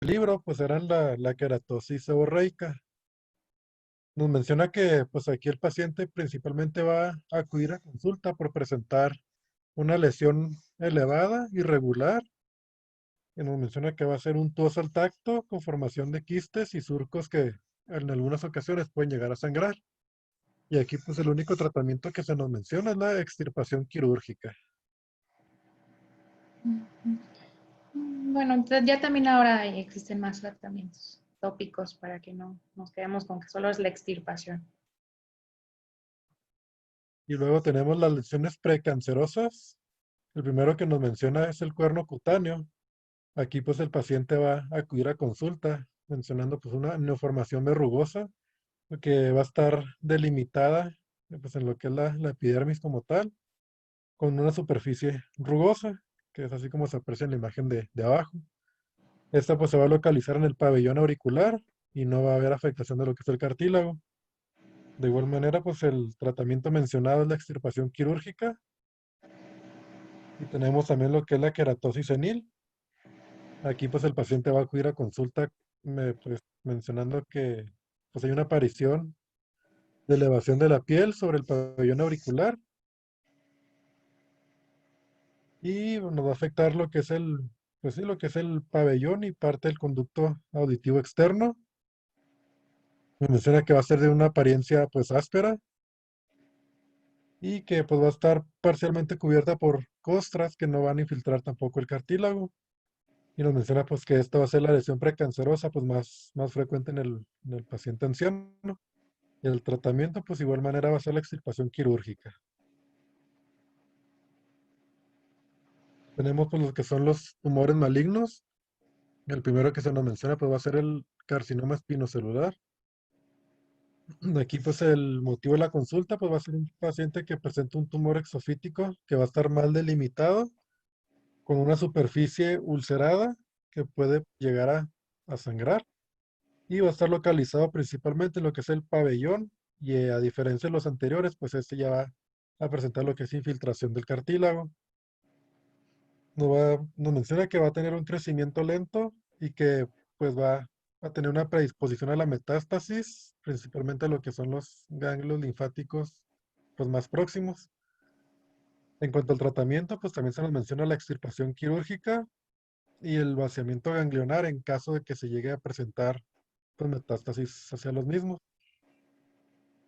libro, pues eran la queratosis seborreica. Nos menciona que pues aquí el paciente principalmente va a acudir a consulta por presentar una lesión elevada, irregular, y nos menciona que va a ser un tos al tacto con formación de quistes y surcos que en algunas ocasiones pueden llegar a sangrar. Y aquí pues el único tratamiento que se nos menciona es la extirpación quirúrgica. Bueno, entonces ya también ahora existen más tratamientos tópicos para que no nos quedemos con que solo es la extirpación. Y luego tenemos las lesiones precancerosas. El primero que nos menciona es el cuerno cutáneo. Aquí pues el paciente va a acudir a consulta mencionando pues una neoformación verrugosa que va a estar delimitada pues en lo que es la epidermis como tal, con una superficie rugosa, que es así como se aprecia en la imagen de abajo. Esta pues se va a localizar en el pabellón auricular y no va a haber afectación de lo que es el cartílago. De igual manera, pues el tratamiento mencionado es la extirpación quirúrgica y tenemos también lo que es la queratosis senil. Aquí pues el paciente va a acudir a consulta pues, mencionando que pues hay una aparición de elevación de la piel sobre el pabellón auricular y nos va a afectar lo que es pues sí, lo que es el pabellón y parte del conducto auditivo externo. Me menciona que va a ser de una apariencia pues áspera y que pues va a estar parcialmente cubierta por costras que no van a infiltrar tampoco el cartílago. Y nos menciona pues que esta va a ser la lesión precancerosa pues más frecuente en el paciente anciano. Y el tratamiento pues de igual manera va a ser la extirpación quirúrgica. Tenemos pues los que son los tumores malignos. El primero que se nos menciona pues va a ser el carcinoma espinocelular. Aquí pues el motivo de la consulta pues va a ser un paciente que presenta un tumor exofítico que va a estar mal delimitado con una superficie ulcerada que puede llegar a sangrar y va a estar localizado principalmente en lo que es el pabellón y a diferencia de los anteriores pues este ya va a presentar lo que es infiltración del cartílago. Nos menciona que va a tener un crecimiento lento y que pues va a tener una predisposición a la metástasis, principalmente a lo que son los ganglios linfáticos pues más próximos. En cuanto al tratamiento, pues también se nos menciona la extirpación quirúrgica y el vaciamiento ganglionar en caso de que se llegue a presentar pues, metástasis hacia los mismos.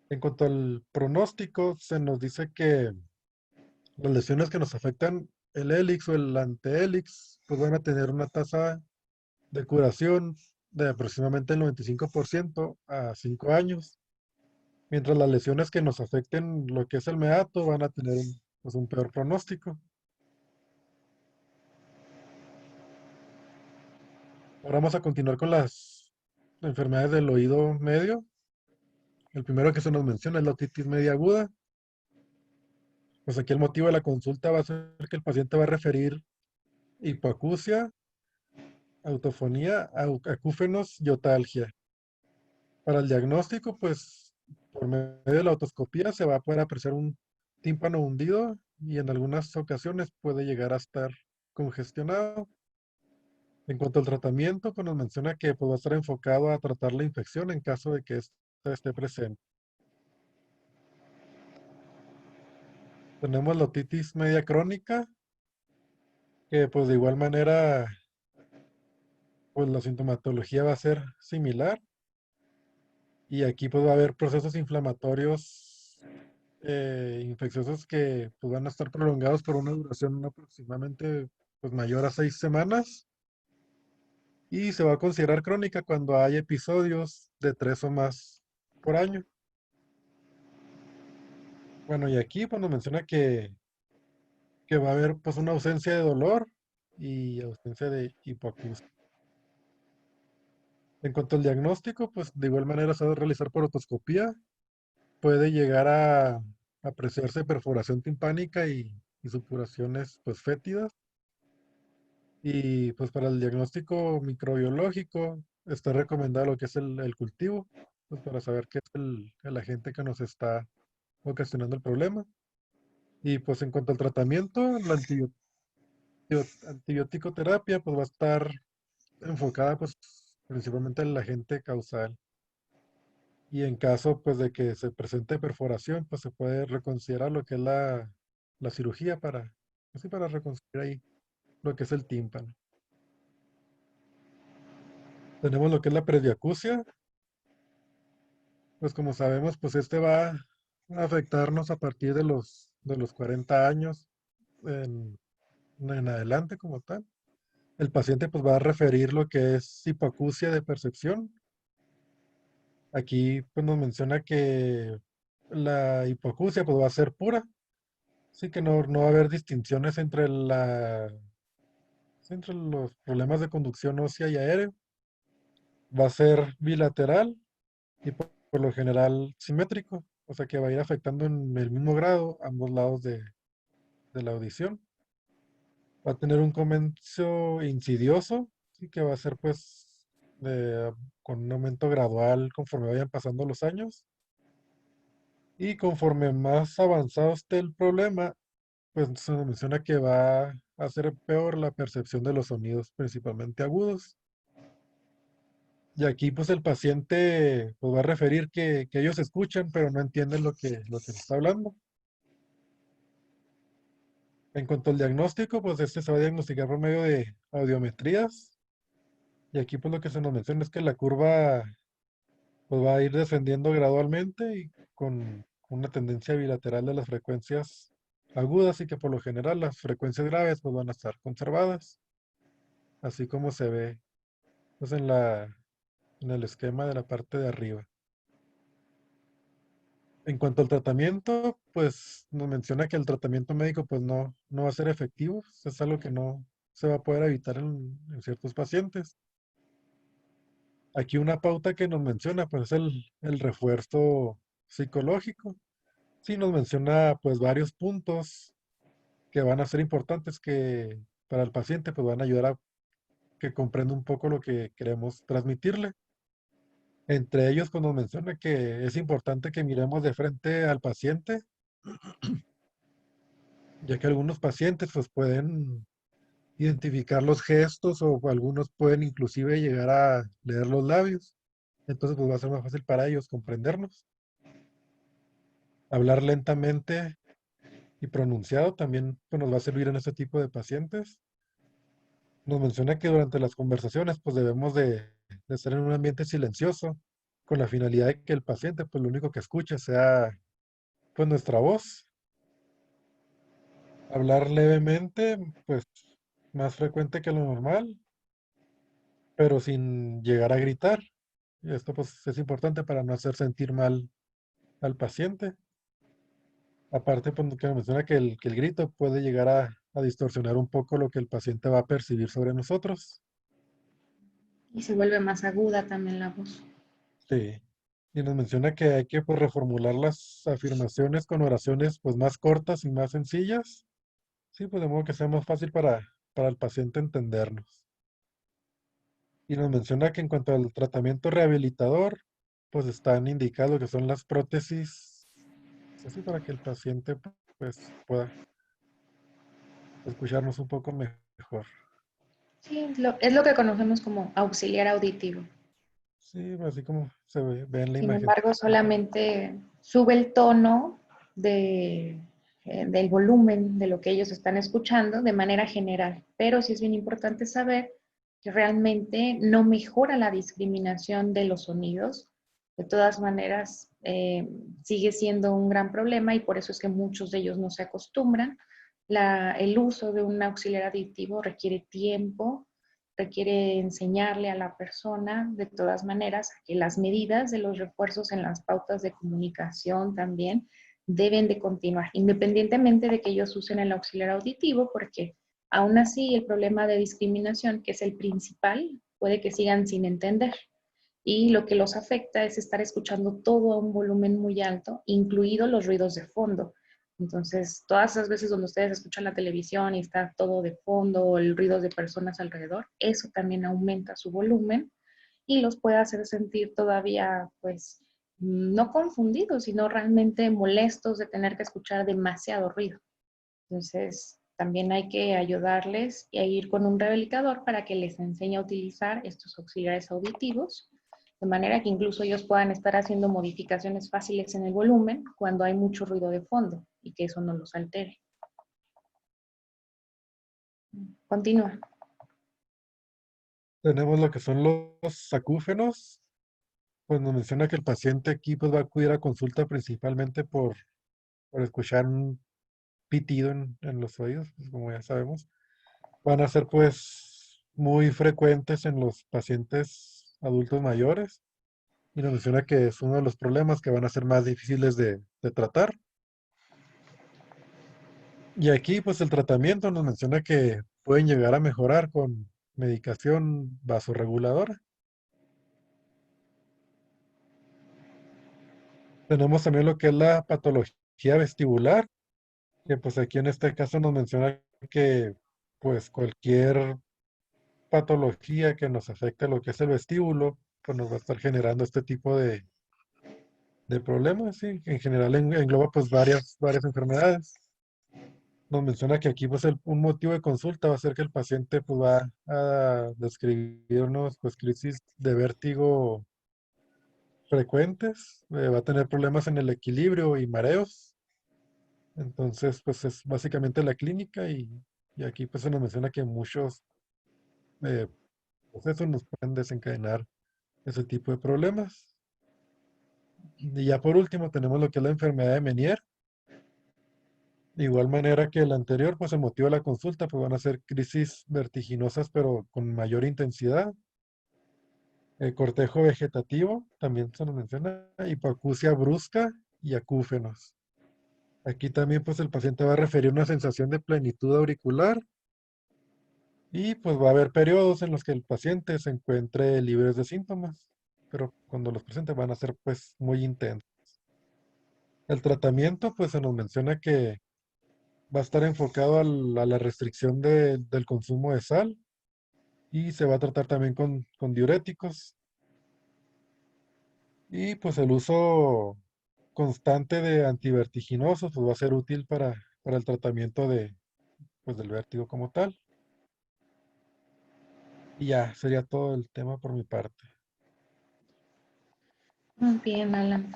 En cuanto al pronóstico, se nos dice que las lesiones que nos afectan el hélix o el antehélix pues van a tener una tasa de curación de aproximadamente el 95% a 5 años, mientras las lesiones que nos afecten lo que es el meato van a tener pues, un peor pronóstico. Ahora vamos a continuar con las enfermedades del oído medio. El primero que se nos menciona es la otitis media aguda. Pues aquí el motivo de la consulta va a ser que el paciente va a referir hipoacusia, autofonía, acúfenos y otalgia. Para el diagnóstico, pues por medio de la otoscopía se va a poder apreciar un tímpano hundido y en algunas ocasiones puede llegar a estar congestionado. En cuanto al tratamiento, pues nos menciona que pues, va a estar enfocado a tratar la infección en caso de que ésta esté presente. Tenemos la otitis media crónica, que pues de igual manera, pues la sintomatología va a ser similar y aquí pues va a haber procesos inflamatorios infecciosos que pues, van a estar prolongados por una duración aproximadamente pues, mayor a 6 semanas y se va a considerar crónica cuando hay episodios de 3 o más por año. Bueno, y aquí pues, nos menciona que va a haber pues una ausencia de dolor y ausencia de hipoacusia. En cuanto al diagnóstico, pues de igual manera se va a realizar por otoscopía. Puede llegar a apreciarse perforación timpánica y supuraciones pues fétidas. Y pues para el diagnóstico microbiológico está recomendado lo que es el cultivo, pues para saber qué es el agente que nos está ocasionando el problema. Y pues en cuanto al tratamiento, la antibiótico terapia pues va a estar enfocada pues principalmente en la gente causal. Y en caso pues de que se presente perforación, pues se puede reconsiderar lo que es la cirugía para, así para reconstruir ahí lo que es el tímpano. Tenemos lo que es la presbiacusia, pues como sabemos, pues este va a afectarnos a partir de los 40 años en, en adelante como tal. El paciente pues va a referir lo que es hipoacusia de percepción. Aquí pues nos menciona que la hipoacusia pues va a ser pura, así que no va a haber distinciones entre entre los problemas de conducción ósea y aéreo. Va a ser bilateral y por lo general simétrico, o sea que va a ir afectando en el mismo grado ambos lados de la audición. Va a tener un comienzo insidioso, sí que va a ser pues de- con un aumento gradual conforme vayan pasando los años. Y conforme más avanzado esté el problema, pues se nos menciona que va a hacer peor la percepción de los sonidos, principalmente agudos. Y aquí pues el paciente pues, va a referir que ellos escuchan, pero no entienden lo que se está hablando. En cuanto al diagnóstico, pues este se va a diagnosticar por medio de audiometrías. Y aquí pues lo que se nos menciona es que la curva pues va a ir descendiendo gradualmente y con una tendencia bilateral de las frecuencias agudas y que por lo general las frecuencias graves pues van a estar conservadas, así como se ve pues en el esquema de la parte de arriba. En cuanto al tratamiento, pues nos menciona que el tratamiento médico pues no va a ser efectivo, es algo que no se va a poder evitar en ciertos pacientes. Aquí una pauta que nos menciona pues es el refuerzo psicológico. Sí, nos menciona pues varios puntos que van a ser importantes que para el paciente pues van a ayudar a que comprenda un poco lo que queremos transmitirle. Entre ellos pues nos menciona que es importante que miremos de frente al paciente, ya que algunos pacientes pues pueden identificar los gestos o algunos pueden inclusive llegar a leer los labios. Entonces pues va a ser más fácil para ellos comprendernos. Hablar lentamente y pronunciado también pues, nos va a servir en este tipo de pacientes. Nos menciona que durante las conversaciones pues debemos de estar en un ambiente silencioso con la finalidad de que el paciente pues lo único que escuche sea pues nuestra voz. Hablar levemente pues más frecuente que lo normal, pero sin llegar a gritar. Y esto pues es importante para no hacer sentir mal al paciente. Aparte pues que nos menciona que el grito puede llegar a distorsionar un poco lo que el paciente va a percibir sobre nosotros. Y se vuelve más aguda también la voz. Sí. Y nos menciona que hay que pues, reformular las afirmaciones con oraciones pues más cortas y más sencillas. Sí, pues de modo que sea más fácil para el paciente entendernos. Y nos menciona que en cuanto al tratamiento rehabilitador, pues están indicados lo que son las prótesis, así para que el paciente pues pueda escucharnos un poco mejor. Sí, es lo que conocemos como auxiliar auditivo. Sí, así como ve en la Sin imagen. embargo, solamente sube el tono de, del volumen de lo que ellos están escuchando de manera general. Pero sí es bien importante saber que realmente no mejora la discriminación de los sonidos. De todas maneras, sigue siendo un gran problema y por eso es que muchos de ellos no se acostumbran. El uso de un auxiliar aditivo requiere tiempo, requiere enseñarle a la persona de todas maneras que las medidas de los refuerzos en las pautas de comunicación también deben de continuar, independientemente de que ellos usen el auxiliar auditivo, porque aún así el problema de discriminación, que es el principal, puede que sigan sin entender. Y lo que los afecta es estar escuchando todo a un volumen muy alto, incluidos los ruidos de fondo. Entonces, todas esas veces donde ustedes escuchan la televisión y está todo de fondo o el ruido de personas alrededor, eso también aumenta su volumen y los puede hacer sentir todavía, pues, no confundidos, sino realmente molestos de tener que escuchar demasiado ruido. Entonces, también hay que ayudarles a ir con un rehabilitador para que les enseñe a utilizar estos auxiliares auditivos, de manera que incluso ellos puedan estar haciendo modificaciones fáciles en el volumen cuando hay mucho ruido de fondo y que eso no los altere. Continúa. Tenemos lo que son los acúfenos. Pues nos menciona que el paciente aquí pues va a acudir a consulta principalmente por escuchar un pitido en los oídos, pues, como ya sabemos. Van a ser pues muy frecuentes en los pacientes adultos mayores y nos menciona que es uno de los problemas que van a ser más difíciles de tratar. Y aquí pues el tratamiento nos menciona que pueden llegar a mejorar con medicación vasoreguladora. Tenemos también lo que es la patología vestibular, que pues aquí en este caso nos menciona que pues cualquier patología que nos afecte lo que es el vestíbulo, pues nos va a estar generando este tipo de problemas, sí. En general engloba pues varias enfermedades. Nos menciona que aquí pues un motivo de consulta va a ser que el paciente pues va a describirnos pues crisis de vértigo frecuentes, va a tener problemas en el equilibrio y mareos. Entonces pues es básicamente la clínica y aquí pues se nos menciona que muchos eh, procesos nos pueden desencadenar ese tipo de problemas. Y ya por último tenemos lo que es la enfermedad de Meniere. De igual manera que el anterior, pues el motivo de la consulta, pues van a ser crisis vertiginosas, pero con mayor intensidad. El cortejo vegetativo, también se nos menciona, hipoacusia brusca y acúfenos. Aquí también, pues el paciente va a referir una sensación de plenitud auricular y pues va a haber periodos en los que el paciente se encuentre libre de síntomas, pero cuando los presentes van a ser pues muy intensos. El tratamiento, pues se nos menciona que va a estar enfocado a la restricción del consumo de sal y se va a tratar también con diuréticos. Y pues el uso constante de antivertiginosos pues, va a ser útil para el tratamiento pues, del vértigo como tal. Y ya, sería todo el tema por mi parte. Muy bien, Alan.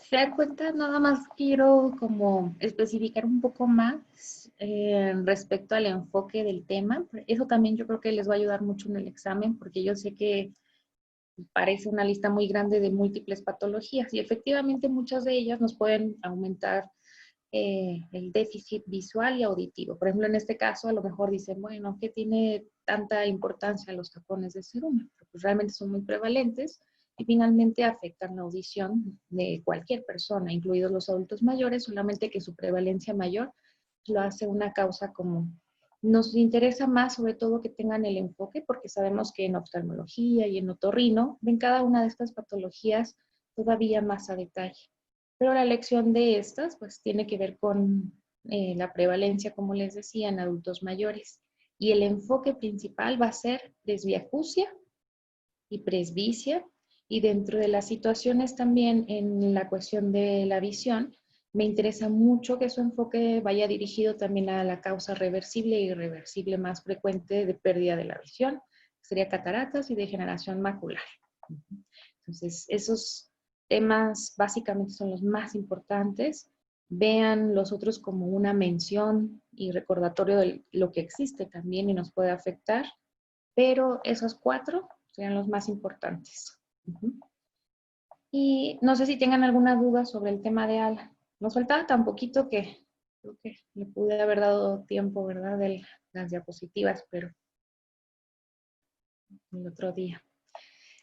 Se da cuenta, nada más quiero como especificar un poco más respecto al enfoque del tema. Eso también yo creo que les va a ayudar mucho en el examen, porque yo sé que parece una lista muy grande de múltiples patologías y efectivamente muchas de ellas nos pueden aumentar el déficit visual y auditivo. Por ejemplo, en este caso, a lo mejor dicen, bueno, ¿qué tiene tanta importancia los tapones de cerumen? Pues realmente son muy prevalentes y finalmente afectan la audición de cualquier persona, incluidos los adultos mayores, solamente que su prevalencia mayor lo hace una causa común. Nos interesa más, sobre todo, que tengan el enfoque, porque sabemos que en oftalmología y en otorrino ven cada una de estas patologías todavía más a detalle. Pero la elección de estas, pues, tiene que ver con la prevalencia, como les decía, en adultos mayores. Y el enfoque principal va a ser presbiacusia y presbicia. Y dentro de las situaciones también en la cuestión de la visión, me interesa mucho que su enfoque vaya dirigido también a la causa reversible e irreversible más frecuente de pérdida de la visión, que sería cataratas y degeneración macular. Entonces, esos temas básicamente son los más importantes. Vean los otros como una mención y recordatorio de lo que existe también y nos puede afectar, pero esos cuatro serían los más importantes. Y no sé si tengan alguna duda sobre el tema de Alan. Nos faltaba tan poquito que creo que le pude haber dado tiempo, ¿verdad? De las diapositivas, pero el otro día.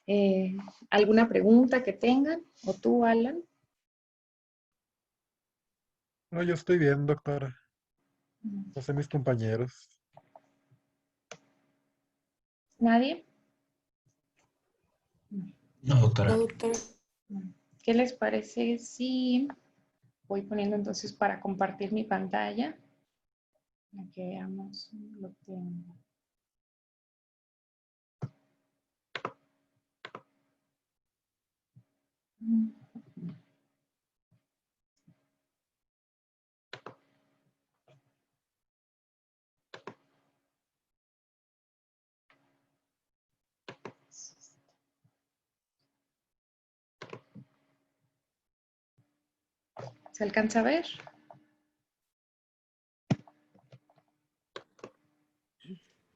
Eh, ¿Alguna pregunta que tengan? ¿O tú, Alan? No, yo estoy bien, doctora. No sé mis compañeros. ¿Nadie? No, doctora. No, doctora. ¿Qué les parece si voy poniendo entonces para compartir mi pantalla? Para que veamos lo que tengo. ¿Se alcanza a ver?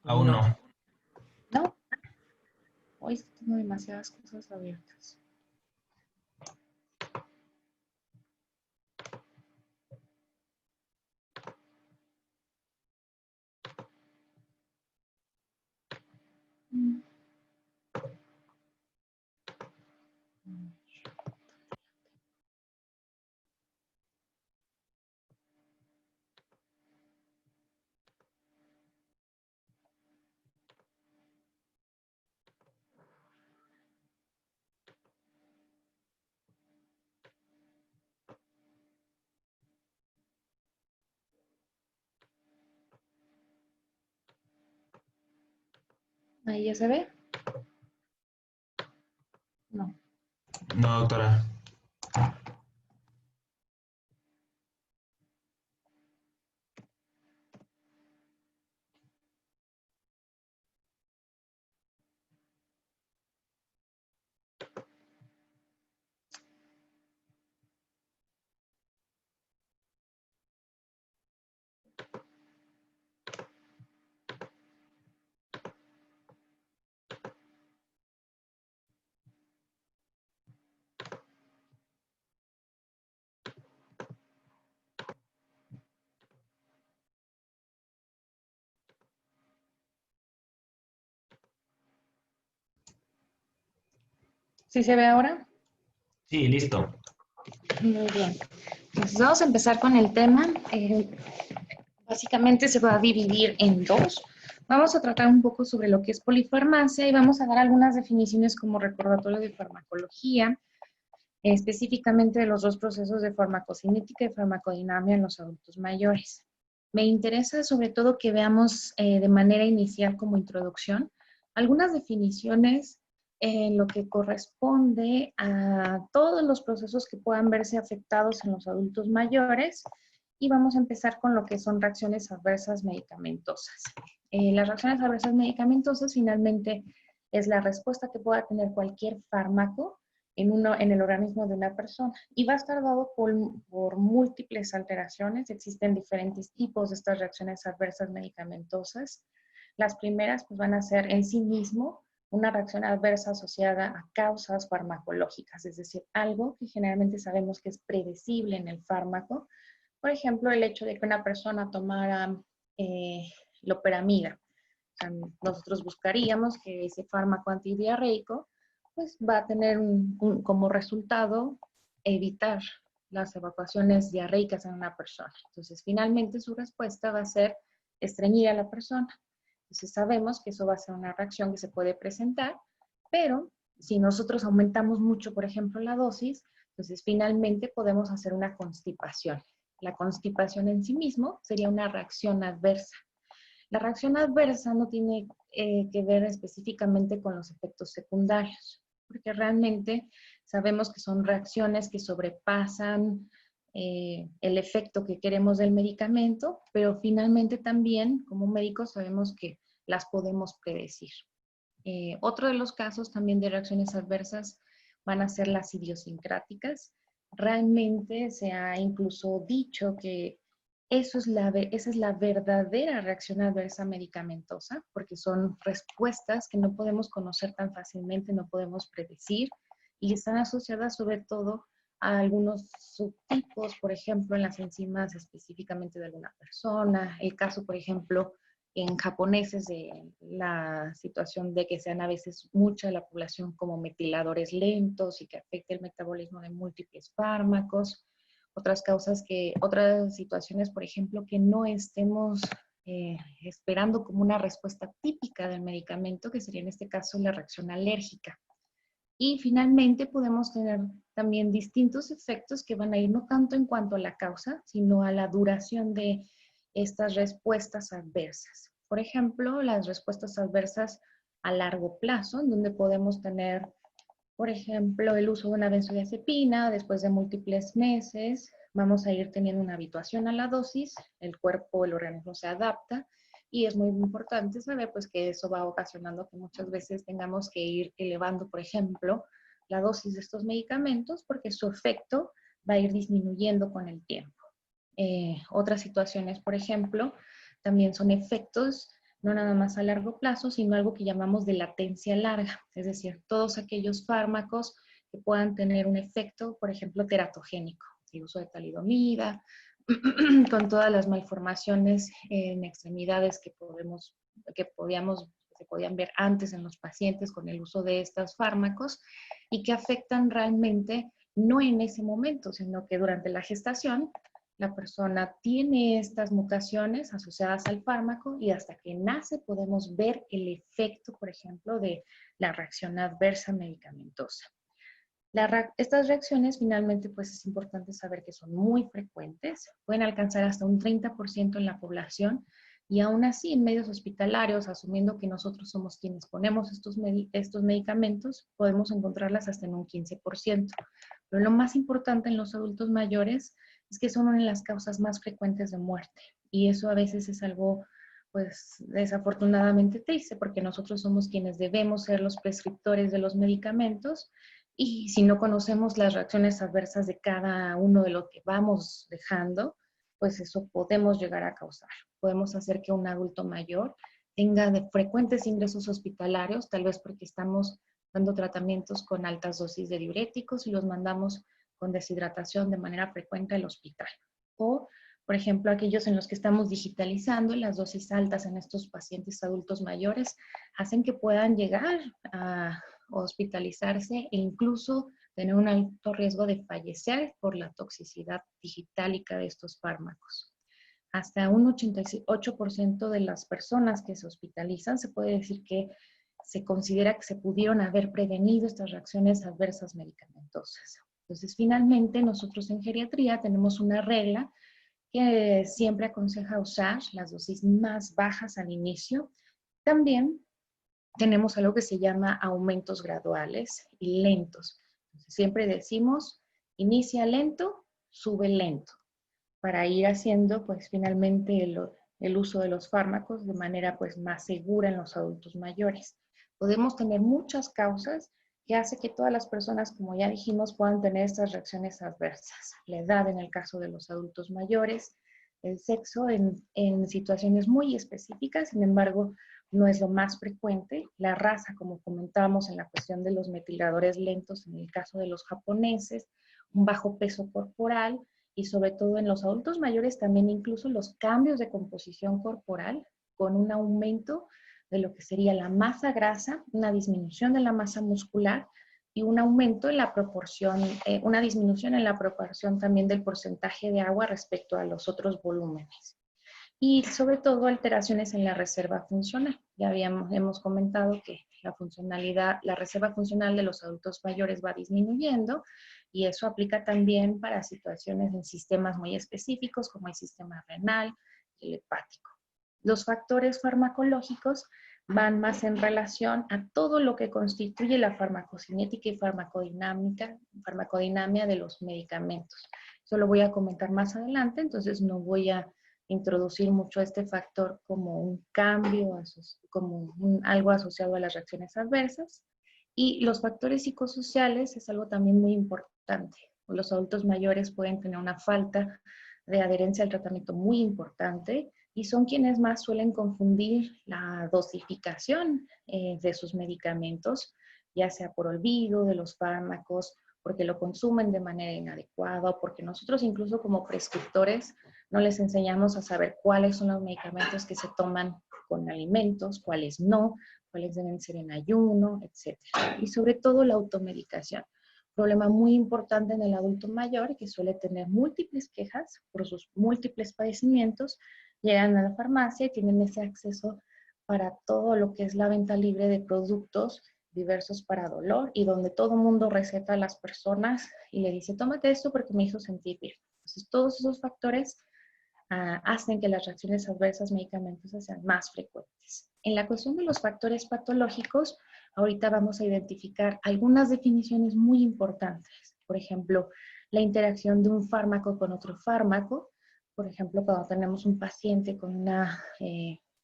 Aún no. ¿No? Hoy tengo demasiadas cosas abiertas. Mm. ¿Ahí ya se ve? No. No, doctora. ¿Sí se ve ahora? Sí, listo. Muy bien. Entonces vamos a empezar con el tema. Básicamente se va a dividir en dos. Vamos a tratar un poco sobre lo que es polifarmacia y vamos a dar algunas definiciones como recordatorio de farmacología, específicamente de los dos procesos de farmacocinética y farmacodinámica en los adultos mayores. Me interesa sobre todo que veamos de manera inicial como introducción algunas definiciones en lo que corresponde a todos los procesos que puedan verse afectados en los adultos mayores y vamos a empezar con lo que son reacciones adversas medicamentosas. Las reacciones adversas medicamentosas finalmente es la respuesta que pueda tener cualquier fármaco en el organismo de una persona y va a estar dado por múltiples alteraciones. Existen diferentes tipos de estas reacciones adversas medicamentosas. Las primeras pues, van a ser en sí mismo una reacción adversa asociada a causas farmacológicas, es decir, algo que generalmente sabemos que es predecible en el fármaco. Por ejemplo, el hecho de que una persona tomara loperamida. O sea, nosotros buscaríamos que ese fármaco antidiarreico pues va a tener como resultado evitar las evacuaciones diarreicas en una persona. Entonces, finalmente su respuesta va a ser estreñir a la persona. Entonces, sabemos que eso va a ser una reacción que se puede presentar, pero si nosotros aumentamos mucho, por ejemplo, la dosis, entonces finalmente podemos hacer una constipación. La constipación en sí mismo sería una reacción adversa. La reacción adversa no tiene que ver específicamente con los efectos secundarios, porque realmente sabemos que son reacciones que sobrepasan el efecto que queremos del medicamento, pero finalmente también como médicos sabemos que las podemos predecir. Otro de los casos también de reacciones adversas van a ser las idiosincráticas. Realmente se ha incluso dicho que esa es la verdadera reacción adversa medicamentosa, porque son respuestas que no podemos conocer tan fácilmente, no podemos predecir, y están asociadas sobre todo a algunos subtipos, por ejemplo, en las enzimas específicamente de alguna persona. El caso, por ejemplo, en japoneses de la situación de que sean a veces mucha de la población como metiladores lentos y que afecte el metabolismo de múltiples fármacos. Otras situaciones, por ejemplo, que no estemos esperando como una respuesta típica del medicamento, que sería en este caso la reacción alérgica. Y finalmente podemos tener también distintos efectos que van a ir no tanto en cuanto a la causa, sino a la duración de estas respuestas adversas. Por ejemplo, las respuestas adversas a largo plazo, en donde podemos tener, por ejemplo, el uso de una benzodiazepina después de múltiples meses, vamos a ir teniendo una habituación a la dosis, el cuerpo, el organismo se adapta y es muy importante saber pues, que eso va ocasionando que muchas veces tengamos que ir elevando, por ejemplo, la dosis de estos medicamentos porque su efecto va a ir disminuyendo con el tiempo. Otras situaciones, por ejemplo, también son efectos no nada más a largo plazo, sino algo que llamamos de latencia larga, es decir, todos aquellos fármacos que puedan tener un efecto, por ejemplo, teratogénico, el uso de talidomida, con todas las malformaciones en extremidades que se podían ver antes en los pacientes con el uso de estos fármacos y que afectan realmente no en ese momento, sino que durante la gestación la persona tiene estas mutaciones asociadas al fármaco y hasta que nace podemos ver el efecto, por ejemplo, de la reacción adversa medicamentosa. Estas reacciones finalmente pues es importante saber que son muy frecuentes, pueden alcanzar hasta un 30% en la población y aún así en medios hospitalarios, asumiendo que nosotros somos quienes ponemos estos medicamentos, podemos encontrarlas hasta en un 15%. Pero lo más importante en los adultos mayores es que son una de las causas más frecuentes de muerte y eso a veces es algo pues desafortunadamente triste porque nosotros somos quienes debemos ser los prescriptores de los medicamentos y si no conocemos las reacciones adversas de cada uno de lo que vamos dejando, pues eso podemos llegar a causar. Podemos hacer que un adulto mayor tenga de frecuentes ingresos hospitalarios, tal vez porque estamos dando tratamientos con altas dosis de diuréticos y los mandamos con deshidratación de manera frecuente al hospital. O, por ejemplo, aquellos en los que estamos digitalizando, las dosis altas en estos pacientes adultos mayores hacen que puedan llegar a hospitalizarse e incluso tener un alto riesgo de fallecer por la toxicidad digitálica de estos fármacos. Hasta un 88% de las personas que se hospitalizan se puede decir que se considera que se pudieron haber prevenido estas reacciones adversas medicamentosas. Entonces, finalmente, nosotros en geriatría tenemos una regla que siempre aconseja usar las dosis más bajas al inicio. También tenemos algo que se llama aumentos graduales y lentos. Entonces, siempre decimos, inicia lento, sube lento, para ir haciendo, pues, finalmente el uso de los fármacos de manera, pues, más segura en los adultos mayores. Podemos tener muchas causas que hace que todas las personas, como ya dijimos, puedan tener estas reacciones adversas. La edad en el caso de los adultos mayores, el sexo en situaciones muy específicas, sin embargo, no es lo más frecuente. La raza, como comentábamos en la cuestión de los metiladores lentos, en el caso de los japoneses, un bajo peso corporal y sobre todo en los adultos mayores también incluso los cambios de composición corporal con un aumento de lo que sería la masa grasa, una disminución de la masa muscular y un aumento en la proporción, una disminución en la proporción también del porcentaje de agua respecto a los otros volúmenes. Y sobre todo alteraciones en la reserva funcional. Ya hemos comentado que la reserva funcional de los adultos mayores va disminuyendo y eso aplica también para situaciones en sistemas muy específicos como el sistema renal y el hepático. Los factores farmacológicos van más en relación a todo lo que constituye la farmacocinética y farmacodinamia de los medicamentos. Eso lo voy a comentar más adelante, entonces no voy a introducir mucho este factor como un cambio, como algo asociado a las reacciones adversas. Y los factores psicosociales es algo también muy importante. Los adultos mayores pueden tener una falta de adherencia al tratamiento muy importante y son quienes más suelen confundir la dosificación de sus medicamentos, ya sea por olvido de los fármacos, porque lo consumen de manera inadecuada, o porque nosotros incluso como prescriptores no les enseñamos a saber cuáles son los medicamentos que se toman con alimentos, cuáles no, cuáles deben ser en ayuno, etc. Y sobre todo la automedicación. Problema muy importante en el adulto mayor que suele tener múltiples quejas por sus múltiples padecimientos. Llegan a la farmacia y tienen ese acceso para todo lo que es la venta libre de productos diversos para dolor y donde todo el mundo receta a las personas y le dice, tómate esto porque me hizo sentir bien. Entonces, todos esos factores hacen que las reacciones adversas medicamentosas sean más frecuentes. En la cuestión de los factores patológicos, ahorita vamos a identificar algunas definiciones muy importantes. Por ejemplo, la interacción de un fármaco con otro fármaco. Por ejemplo, cuando tenemos un paciente con una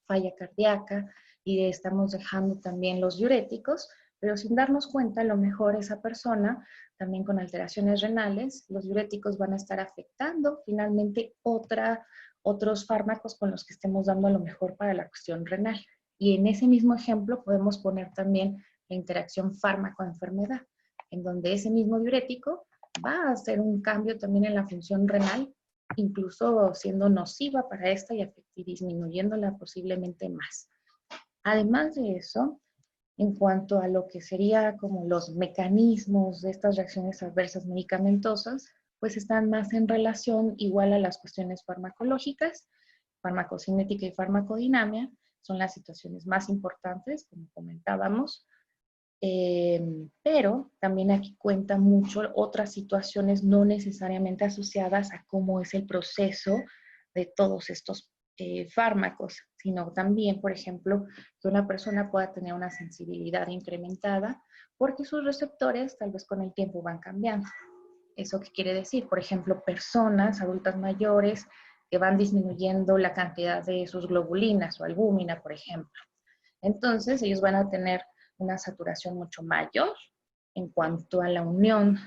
falla cardíaca y estamos dejando también los diuréticos, Pero sin darnos cuenta, a lo mejor esa persona, también con alteraciones renales, los diuréticos van a estar afectando finalmente otros fármacos con los que estemos dando a lo mejor para la cuestión renal. Y en ese mismo ejemplo podemos poner también la interacción fármaco-enfermedad, en donde ese mismo diurético va a hacer un cambio también en la función renal, incluso siendo nociva para esta y disminuyéndola posiblemente más. Además de eso, en cuanto a lo que sería como los mecanismos de estas reacciones adversas medicamentosas, pues están más en relación igual a las cuestiones farmacológicas, farmacocinética y farmacodinámica, son las situaciones más importantes, como comentábamos, pero también aquí cuentan mucho otras situaciones no necesariamente asociadas a cómo es el proceso de todos estos fármacos, sino también, por ejemplo, que una persona pueda tener una sensibilidad incrementada porque sus receptores tal vez con el tiempo van cambiando. ¿Eso qué quiere decir? Por ejemplo, personas adultas mayores que van disminuyendo la cantidad de sus globulinas o albúmina, por ejemplo. Entonces, ellos van a tener una saturación mucho mayor en cuanto a la unión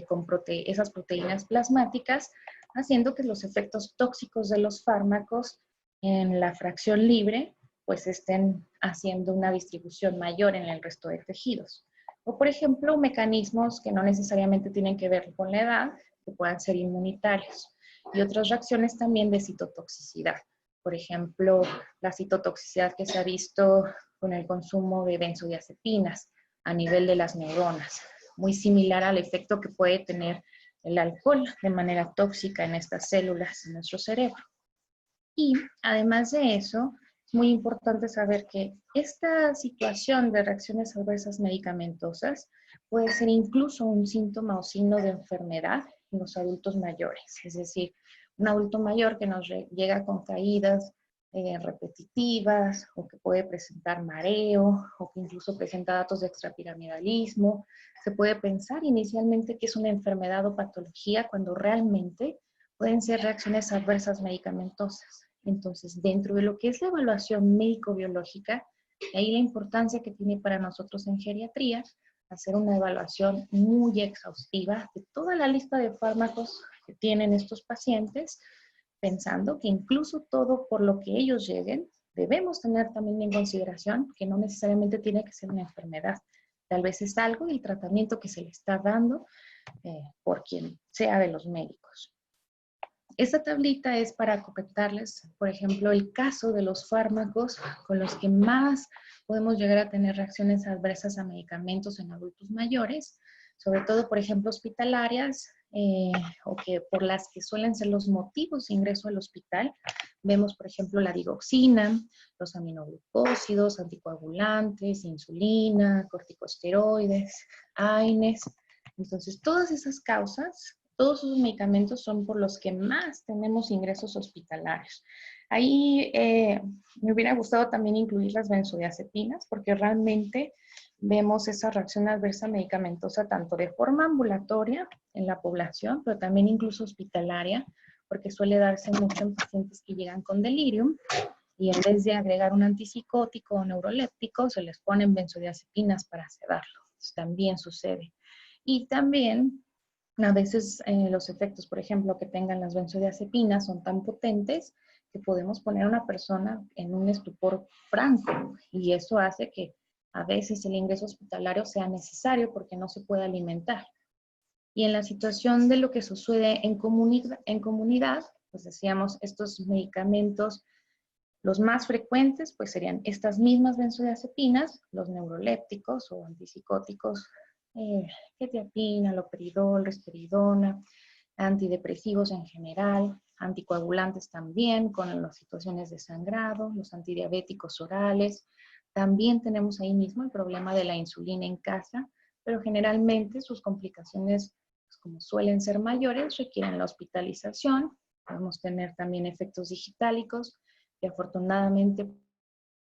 con esas proteínas plasmáticas, haciendo que los efectos tóxicos de los fármacos en la fracción libre pues estén haciendo una distribución mayor en el resto de tejidos. O, por ejemplo, mecanismos que no necesariamente tienen que ver con la edad, que puedan ser inmunitarios. Y otras reacciones también de citotoxicidad. Por ejemplo, la citotoxicidad que se ha visto con el consumo de benzodiazepinas a nivel de las neuronas, muy similar al efecto que puede tener el alcohol de manera tóxica en estas células de nuestro cerebro. Y además de eso, es muy importante saber que esta situación de reacciones adversas medicamentosas puede ser incluso un síntoma o signo de enfermedad en los adultos mayores. Es decir, un adulto mayor que nos llega con caídas repetitivas o que puede presentar mareo o que incluso presenta datos de extrapiramidalismo. Se puede pensar inicialmente que es una enfermedad o patología cuando realmente pueden ser reacciones adversas medicamentosas. Entonces, dentro de lo que es la evaluación médico-biológica, ahí la importancia que tiene para nosotros en geriatría, hacer una evaluación muy exhaustiva de toda la lista de fármacos que tienen estos pacientes, pensando que incluso todo por lo que ellos lleguen, debemos tener también en consideración que no necesariamente tiene que ser una enfermedad. Tal vez es algo del tratamiento que se le está dando por quien sea de los médicos. Esta tablita es para comentarles, por ejemplo, el caso de los fármacos con los que más podemos llegar a tener reacciones adversas a medicamentos en adultos mayores, sobre todo, por ejemplo, hospitalarias, o que por las que suelen ser los motivos de ingreso al hospital. Vemos, por ejemplo, la digoxina, los aminoglucósidos, anticoagulantes, insulina, corticosteroides, AINES. Entonces, todas esas causas, todos esos medicamentos son por los que más tenemos ingresos hospitalarios. Ahí me hubiera gustado también incluir las benzodiazepinas, porque realmente vemos esa reacción adversa medicamentosa tanto de forma ambulatoria en la población, pero también incluso hospitalaria, porque suele darse mucho en pacientes que llegan con delirium y en vez de agregar un antipsicótico o neuroléptico, se les ponen benzodiazepinas para sedarlo. Eso también sucede. Y también a veces los efectos, por ejemplo, que tengan las benzodiazepinas son tan potentes que podemos poner a una persona en un estupor franco y eso hace que a veces el ingreso hospitalario sea necesario porque no se puede alimentar. Y en la situación de lo que sucede en comunidad, pues decíamos, estos medicamentos, los más frecuentes, pues serían estas mismas benzodiazepinas, los neurolépticos o antipsicóticos, quetiapina, loperidol, risperidona, antidepresivos en general, anticoagulantes también con las situaciones de sangrado, los antidiabéticos orales. También tenemos ahí mismo el problema de la insulina en casa, pero generalmente sus complicaciones, pues, como suelen ser mayores, requieren la hospitalización. Podemos tener también efectos digitálicos que afortunadamente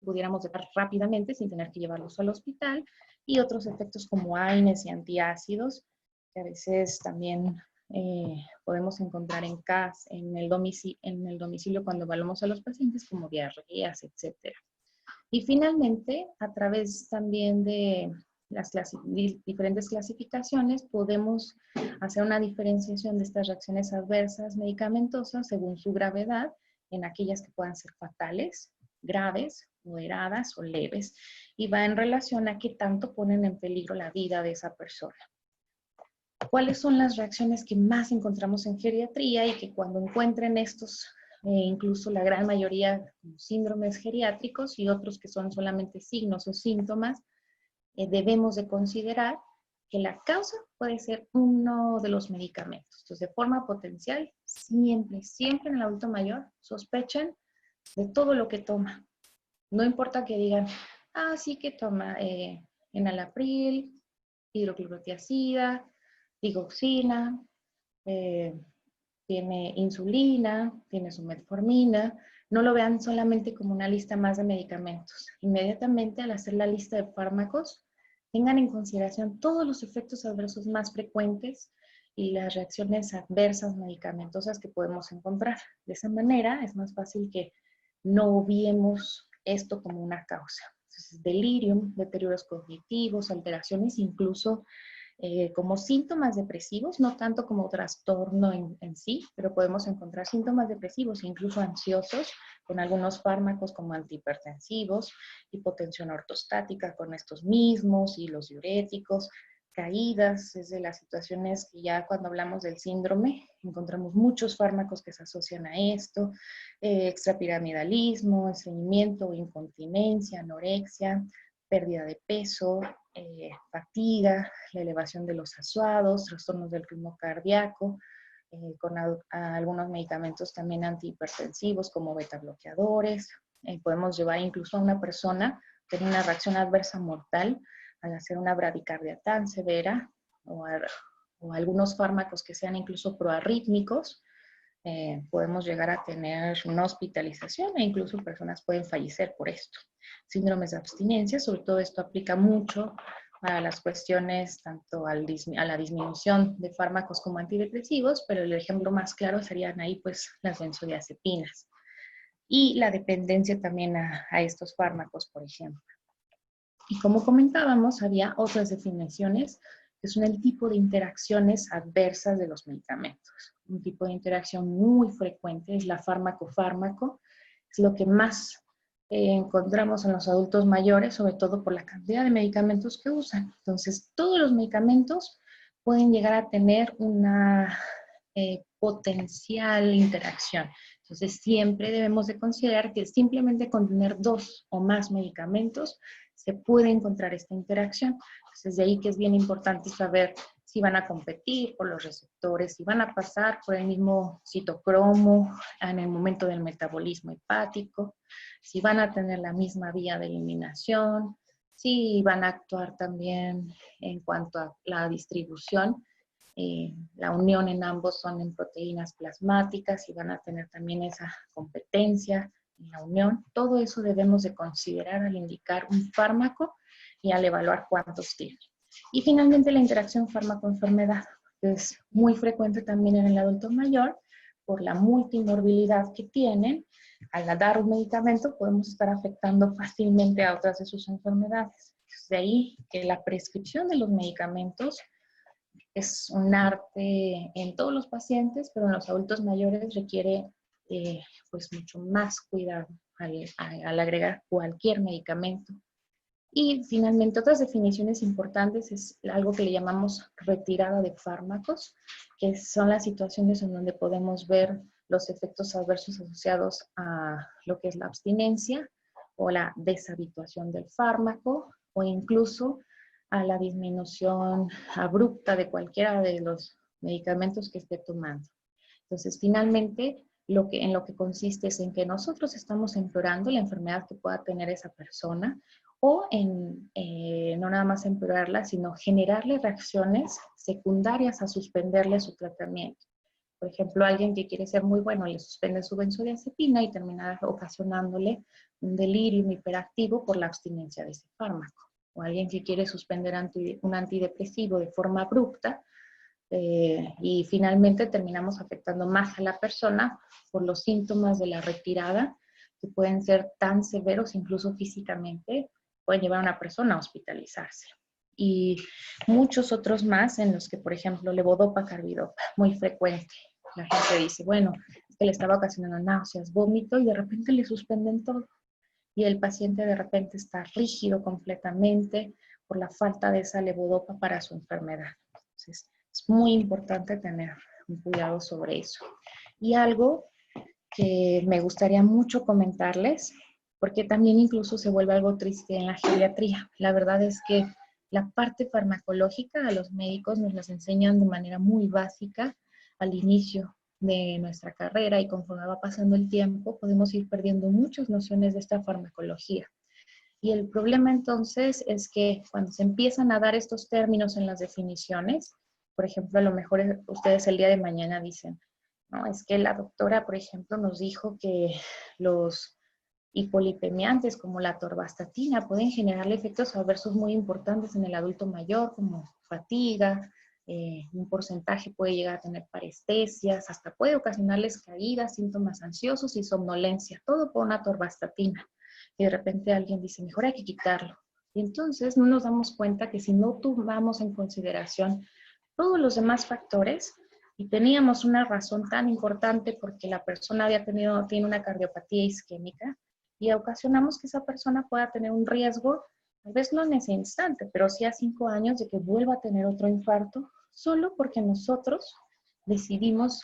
pudiéramos dejar rápidamente sin tener que llevarlos al hospital, y otros efectos como AINES y antiácidos, que a veces también podemos encontrar en casa, en el domicilio cuando evaluamos a los pacientes, como diarreas, etc. Y finalmente, a través también de las diferentes clasificaciones, podemos hacer una diferenciación de estas reacciones adversas medicamentosas según su gravedad, en aquellas que puedan ser fatales, graves, moderadas o leves, y va en relación a qué tanto ponen en peligro la vida de esa persona. ¿Cuáles son las reacciones que más encontramos en geriatría y que cuando encuentren estos, incluso la gran mayoría, síndromes geriátricos y otros que son solamente signos o síntomas, debemos de considerar que la causa puede ser uno de los medicamentos? Entonces, de forma potencial, siempre, siempre en el adulto mayor, sospechen de todo lo que toma. No importa que digan, ah, sí que toma enalapril, hidroclorotiazida, digoxina, tiene insulina, tiene su metformina. No lo vean solamente como una lista más de medicamentos. Inmediatamente al hacer la lista de fármacos, tengan en consideración todos los efectos adversos más frecuentes y las reacciones adversas medicamentosas que podemos encontrar. De esa manera es más fácil que no obviemos esto como una causa. Entonces, delirium, deterioros cognitivos, alteraciones incluso como síntomas depresivos, no tanto como trastorno en sí, pero podemos encontrar síntomas depresivos e incluso ansiosos con algunos fármacos como antihipertensivos, hipotensión ortostática con estos mismos y los diuréticos, caídas, es de las situaciones que ya cuando hablamos del síndrome encontramos muchos fármacos que se asocian a esto, extrapiramidalismo, estreñimiento, incontinencia, anorexia, pérdida de peso, fatiga, la elevación de los asuados, trastornos del ritmo cardíaco, con algunos medicamentos también antihipertensivos como beta bloqueadores. Podemos llevar incluso a una persona a tener una reacción adversa mortal al hacer una bradicardia tan severa o algunos fármacos que sean incluso proarrítmicos. Podemos llegar a tener una hospitalización e incluso personas pueden fallecer por esto. Síndromes de abstinencia, sobre todo esto aplica mucho para las cuestiones tanto a la disminución de fármacos como antidepresivos, pero el ejemplo más claro serían ahí pues las benzodiazepinas. Y la dependencia también a estos fármacos, por ejemplo. Y como comentábamos, había otras definiciones que son el tipo de interacciones adversas de los medicamentos. Un tipo de interacción muy frecuente es la fármaco-fármaco, es lo que más encontramos en los adultos mayores, sobre todo por la cantidad de medicamentos que usan. Entonces, todos los medicamentos pueden llegar a tener una potencial interacción. Entonces, siempre debemos de considerar que simplemente con tener 2 o más medicamentos se puede encontrar esta interacción. Entonces, de ahí que es bien importante saber si van a competir por los receptores, si van a pasar por el mismo citocromo en el momento del metabolismo hepático, si van a tener la misma vía de eliminación, si van a actuar también en cuanto a la distribución. La unión en ambos son en proteínas plasmáticas y van a tener también esa competencia en la unión. Todo eso debemos de considerar al indicar un fármaco y al evaluar cuántos tiene. Y finalmente la interacción fármaco-enfermedad, que es muy frecuente también en el adulto mayor por la multimorbilidad que tienen. Al dar un medicamento podemos estar afectando fácilmente a otras de sus enfermedades. De ahí que la prescripción de los medicamentos es un arte en todos los pacientes, pero en los adultos mayores requiere pues mucho más cuidado al agregar cualquier medicamento. Y finalmente otras definiciones importantes es algo que le llamamos retirada de fármacos, que son las situaciones en donde podemos ver los efectos adversos asociados a lo que es la abstinencia o la deshabituación del fármaco o incluso a la disminución abrupta de cualquiera de los medicamentos que esté tomando. Entonces, finalmente, en lo que consiste es en que nosotros estamos empeorando la enfermedad que pueda tener esa persona o en no nada más empeorarla, sino generarle reacciones secundarias a suspenderle su tratamiento. Por ejemplo, alguien que quiere ser muy bueno le suspende su benzodiazepina y termina ocasionándole un delirio hiperactivo por la abstinencia de ese fármaco. O alguien que quiere suspender un antidepresivo de forma abrupta y finalmente terminamos afectando más a la persona por los síntomas de la retirada que pueden ser tan severos incluso físicamente, pueden llevar a una persona a hospitalizarse. y muchos otros más en los que, por ejemplo, levodopa, carbidopa, muy frecuente. La gente dice, bueno, es que le estaba ocasionando náuseas, vómito y de repente le suspenden todo. Y el paciente de repente está rígido completamente por la falta de esa levodopa para su enfermedad. Entonces, es muy importante tener un cuidado sobre eso. Y algo que me gustaría mucho comentarles, porque también incluso se vuelve algo triste en la geriatría. La verdad es que la parte farmacológica a los médicos nos las enseñan de manera muy básica al inicio de nuestra carrera y conforme va pasando el tiempo podemos ir perdiendo muchas nociones de esta farmacología. Y el problema entonces es que cuando se empiezan a dar estos términos en las definiciones, por ejemplo, a lo mejor ustedes el día de mañana dicen, no, es que la doctora, por ejemplo, nos dijo que los hipolipemiantes como la atorvastatina pueden generarle efectos adversos muy importantes en el adulto mayor, como fatiga, un porcentaje puede llegar a tener parestesias, hasta puede ocasionarles caídas, síntomas ansiosos y somnolencia, todo por una atorvastatina. Y de repente alguien dice, mejor hay que quitarlo. Y entonces no nos damos cuenta que si no tomamos en consideración todos los demás factores, y teníamos una razón tan importante porque la persona tiene una cardiopatía isquémica, y ocasionamos que esa persona pueda tener un riesgo, tal vez no en ese instante, pero sí a 5 años de que vuelva a tener otro infarto, solo porque nosotros decidimos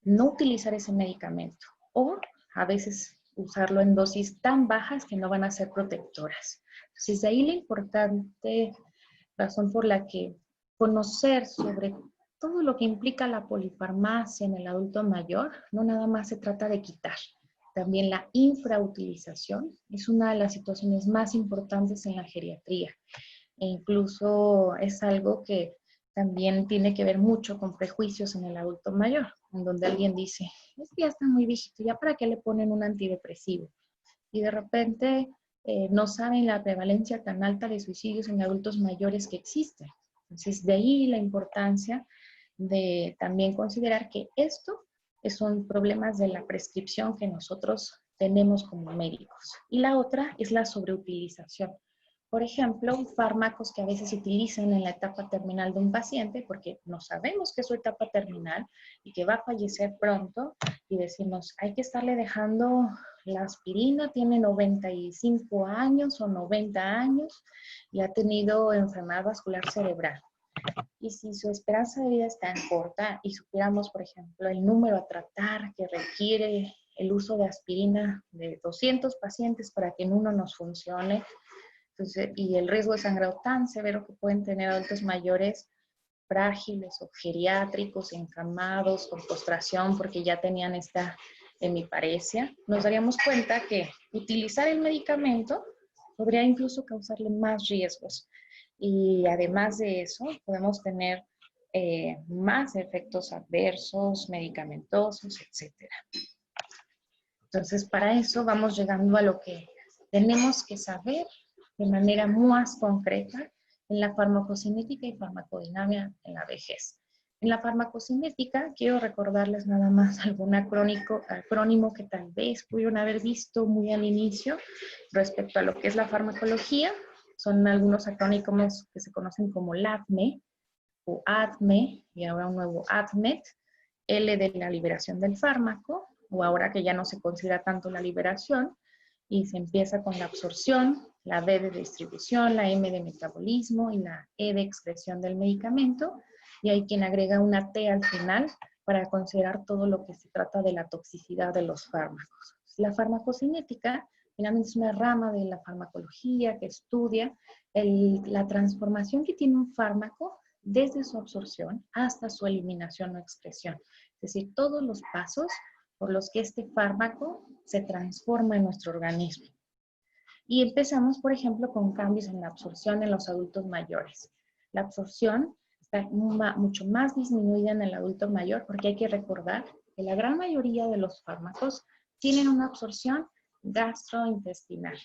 no utilizar ese medicamento o a veces usarlo en dosis tan bajas que no van a ser protectoras. Entonces, de ahí la importante razón por la que conocer sobre todo lo que implica la polifarmacia en el adulto mayor, no nada más se trata de quitar. También la infrautilización es una de las situaciones más importantes en la geriatría. E incluso es algo que también tiene que ver mucho con prejuicios en el adulto mayor, en donde alguien dice, es que ya está muy viejito, ¿ya para qué le ponen un antidepresivo? Y de repente no saben la prevalencia tan alta de suicidios en adultos mayores que existe. Entonces, de ahí la importancia de también considerar que esto son problemas de la prescripción que nosotros tenemos como médicos. Y la otra es la sobreutilización. Por ejemplo, fármacos que a veces se utilizan en la etapa terminal de un paciente porque no sabemos que es su etapa terminal y que va a fallecer pronto y decimos, hay que estarle dejando la aspirina, tiene 95 años o 90 años y ha tenido enfermedad vascular cerebral. Y si su esperanza de vida es tan corta y supiéramos, por ejemplo, el número a tratar que requiere el uso de aspirina de 200 pacientes para que en uno nos funcione, entonces, y el riesgo de sangrado tan severo que pueden tener adultos mayores, frágiles o geriátricos, encamados, con postración porque ya tenían esta hemiparesia, nos daríamos cuenta que utilizar el medicamento podría incluso causarle más riesgos. Y además de eso, podemos tener más efectos adversos, medicamentosos, etc. Entonces, para eso vamos llegando a lo que tenemos que saber de manera más concreta en la farmacocinética y farmacodinámica en la vejez. En la farmacocinética, quiero recordarles nada más algún acrónimo que tal vez pudieron haber visto muy al inicio respecto a lo que es la farmacología. Son algunos acrónimos que se conocen como LADME o ADME y ahora un nuevo ADMET, L de la liberación del fármaco, o ahora que ya no se considera tanto la liberación, y se empieza con la absorción, la D de distribución, la M de metabolismo y la E de excreción del medicamento, y hay quien agrega una T al final para considerar todo lo que se trata de la toxicidad de los fármacos. La farmacocinética finalmente es una rama de la farmacología que estudia la transformación que tiene un fármaco desde su absorción hasta su eliminación o excreción. Es decir, todos los pasos por los que este fármaco se transforma en nuestro organismo. Y empezamos, por ejemplo, con cambios en la absorción en los adultos mayores. La absorción está mucho más disminuida en el adulto mayor porque hay que recordar que la gran mayoría de los fármacos tienen una absorción gastrointestinal.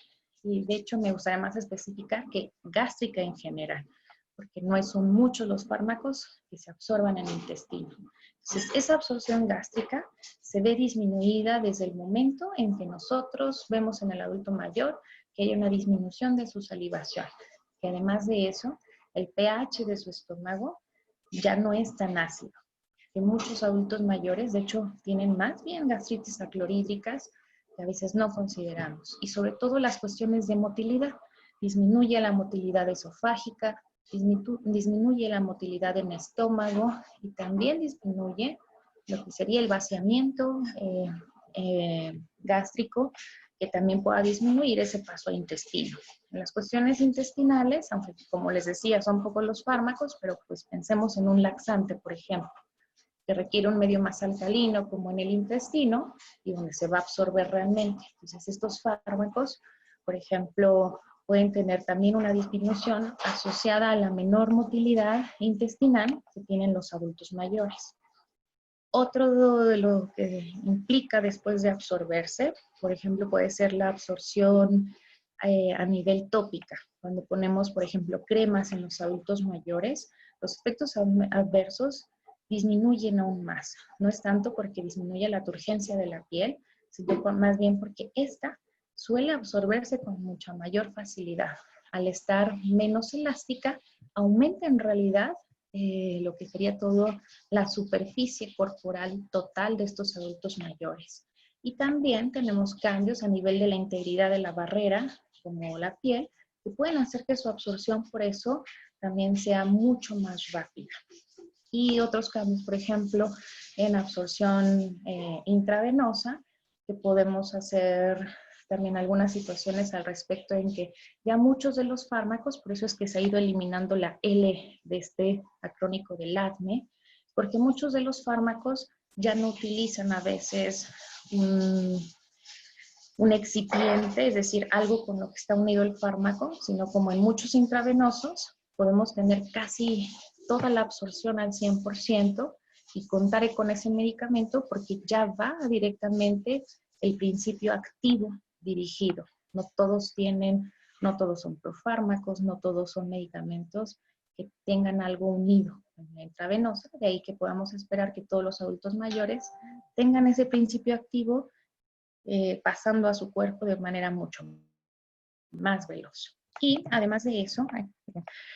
Y de hecho me gustaría más especificar que gástrica en general, porque no son muchos los fármacos que se absorban en el intestino. Entonces, esa absorción gástrica se ve disminuida desde el momento en que nosotros vemos en el adulto mayor que hay una disminución de su salivación. Que además de eso, el pH de su estómago ya no es tan ácido. Que muchos adultos mayores, de hecho, tienen más bien gastritis aclorhídricas que a veces no consideramos. Y sobre todo las cuestiones de motilidad. Disminuye la motilidad esofágica, disminuye la motilidad en estómago y también disminuye lo que sería el vaciamiento gástrico, que también pueda disminuir ese paso al intestino. En las cuestiones intestinales, aunque como les decía, son pocos los fármacos, pero pues pensemos en un laxante, por ejemplo, que requiere un medio más alcalino, como en el intestino, y donde se va a absorber realmente. Entonces, estos fármacos, por ejemplo, pueden tener también una disminución asociada a la menor motilidad intestinal que tienen los adultos mayores. Otro de lo que implica después de absorberse, por ejemplo, puede ser la absorción a nivel tópica. Cuando ponemos, por ejemplo, cremas en los adultos mayores, los efectos adversos disminuyen aún más. No es tanto porque disminuye la turgencia de la piel, sino más bien porque esta suele absorberse con mucha mayor facilidad. Al estar menos elástica, aumenta en realidad lo que sería toda la superficie corporal total de estos adultos mayores. Y también tenemos cambios a nivel de la integridad de la barrera, como la piel, que pueden hacer que su absorción por eso también sea mucho más rápida. Y otros cambios, por ejemplo, en absorción intravenosa, que podemos hacer también algunas situaciones al respecto en que ya muchos de los fármacos, por eso es que se ha ido eliminando la L de este acrónico del ADME, porque muchos de los fármacos ya no utilizan a veces un excipiente, es decir, algo con lo que está unido el fármaco, sino como en muchos intravenosos podemos tener casi toda la absorción al 100% y contar con ese medicamento porque ya va directamente el principio activo dirigido. No todos son profármacos, no todos son medicamentos que tengan algo unido en la intravenosa, de ahí que podamos esperar que todos los adultos mayores tengan ese principio activo pasando a su cuerpo de manera mucho más veloz. Y además de eso,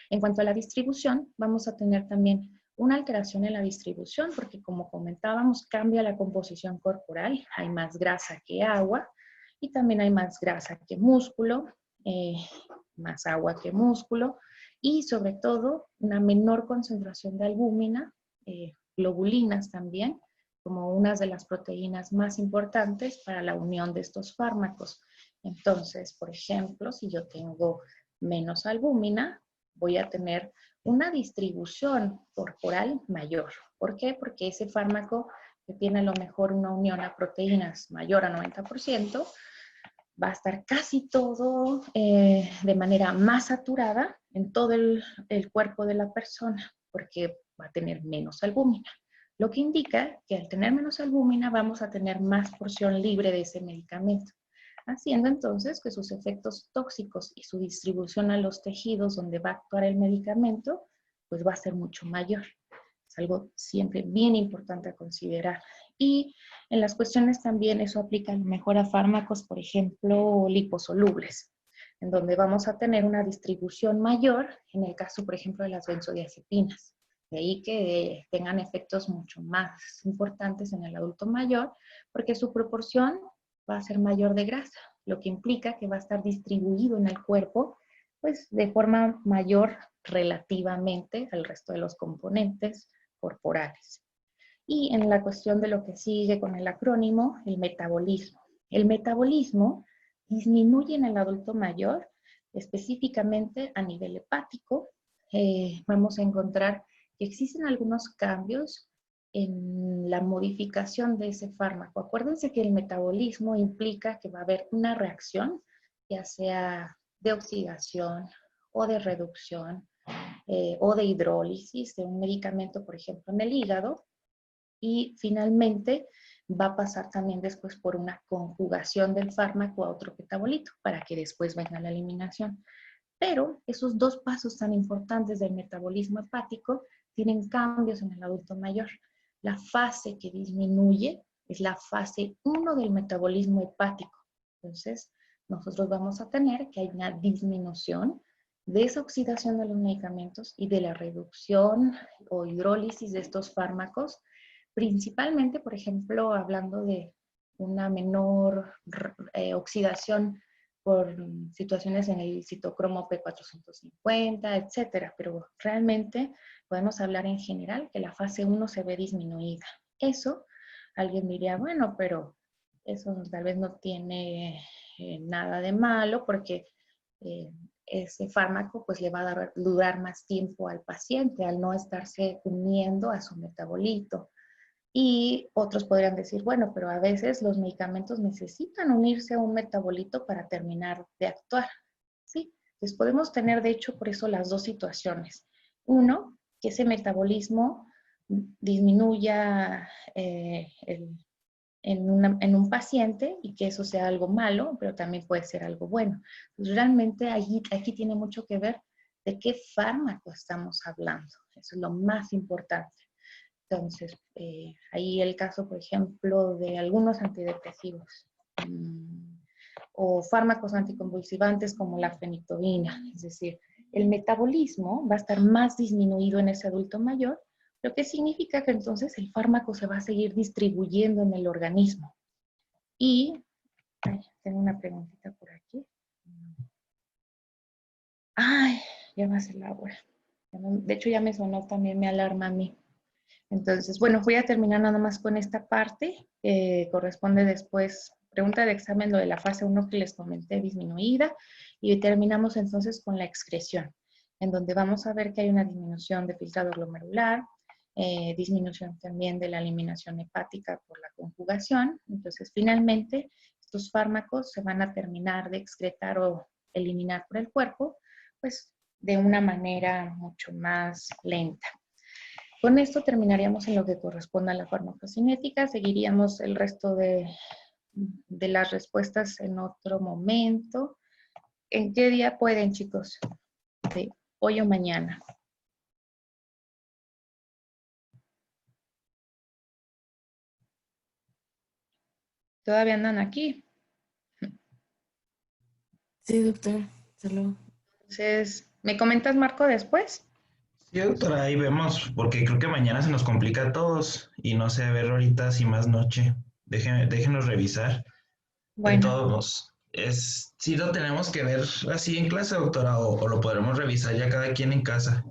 en cuanto a la distribución, vamos a tener también una alteración en la distribución, porque como comentábamos, cambia la composición corporal, hay más grasa que agua, y también hay más grasa que músculo, más agua que músculo, y sobre todo una menor concentración de albúmina, globulinas también, como una de las proteínas más importantes para la unión de estos fármacos. Entonces, por ejemplo, si yo tengo menos albúmina, voy a tener una distribución corporal mayor. ¿Por qué? Porque ese fármaco que tiene a lo mejor una unión a proteínas mayor a 90%, va a estar casi todo de manera más saturada en todo el cuerpo de la persona, porque va a tener menos albúmina. Lo que indica que al tener menos albúmina vamos a tener más porción libre de ese medicamento, haciendo entonces que sus efectos tóxicos y su distribución a los tejidos donde va a actuar el medicamento, pues va a ser mucho mayor. Es algo siempre bien importante a considerar. Y en las cuestiones también eso aplica a lo mejor a fármacos, por ejemplo, liposolubles, en donde vamos a tener una distribución mayor, en el caso, por ejemplo, de las benzodiazepinas. De ahí que tengan efectos mucho más importantes en el adulto mayor, porque su proporción va a ser mayor de grasa, lo que implica que va a estar distribuido en el cuerpo pues, de forma mayor relativamente al resto de los componentes corporales. Y en la cuestión de lo que sigue con el acrónimo, el metabolismo. El metabolismo disminuye en el adulto mayor, específicamente a nivel hepático. Vamos a encontrar que existen algunos cambios en la modificación de ese fármaco. Acuérdense que el metabolismo implica que va a haber una reacción, ya sea de oxidación o de reducción o de hidrólisis de un medicamento, por ejemplo, en el hígado, y finalmente va a pasar también después por una conjugación del fármaco a otro metabolito para que después venga la eliminación. Pero esos dos pasos tan importantes del metabolismo hepático tienen cambios en el adulto mayor. La fase que disminuye es la fase 1 del metabolismo hepático. Entonces, nosotros vamos a tener que hay una disminución de esa oxidación de los medicamentos y de la reducción o hidrólisis de estos fármacos, principalmente, por ejemplo, hablando de una menor oxidación por situaciones en el citocromo P450, etcétera. Pero realmente podemos hablar en general que la fase 1 se ve disminuida. Eso, alguien diría, bueno, pero eso tal vez no tiene nada de malo porque ese fármaco pues le va a durar más tiempo al paciente al no estarse uniendo a su metabolito. Y otros podrían decir, bueno, pero a veces los medicamentos necesitan unirse a un metabolito para terminar de actuar, ¿sí? Entonces podemos tener, de hecho, por eso las dos situaciones. Uno, que ese metabolismo disminuya en un paciente y que eso sea algo malo, pero también puede ser algo bueno. Pues realmente aquí tiene mucho que ver de qué fármaco estamos hablando. Eso es lo más importante. Entonces, ahí el caso, por ejemplo, de algunos antidepresivos o fármacos anticonvulsivantes como la fenitoína. Es decir, el metabolismo va a estar más disminuido en ese adulto mayor, lo que significa que entonces el fármaco se va a seguir distribuyendo en el organismo. Y, tengo una preguntita por aquí. Ay, ya va a ser la hora. De hecho, ya me sonó también mi alarma a mí. Entonces, bueno, voy a terminar nada más con esta parte. Corresponde después, pregunta de examen, lo de la fase 1 que les comenté, disminuida. Y terminamos entonces con la excreción, en donde vamos a ver que hay una disminución de filtrado glomerular, disminución también de la eliminación hepática por la conjugación. Entonces, finalmente, estos fármacos se van a terminar de excretar o eliminar por el cuerpo, pues de una manera mucho más lenta. Con esto terminaríamos en lo que corresponde a la farmacocinética. Seguiríamos el resto de las respuestas en otro momento. ¿En qué día pueden, chicos? ¿Sí? ¿Hoy o mañana? ¿Todavía andan aquí? Sí, doctora. Salud. Entonces, ¿me comentas, Marco, después? Sí, doctora, ahí vemos, porque creo que mañana se nos complica a todos y no sé, a ver ahorita si más noche. Déjenos revisar. De Bueno, todos modos, sí lo tenemos que ver así en clase, doctora, o lo podremos revisar ya cada quien en casa.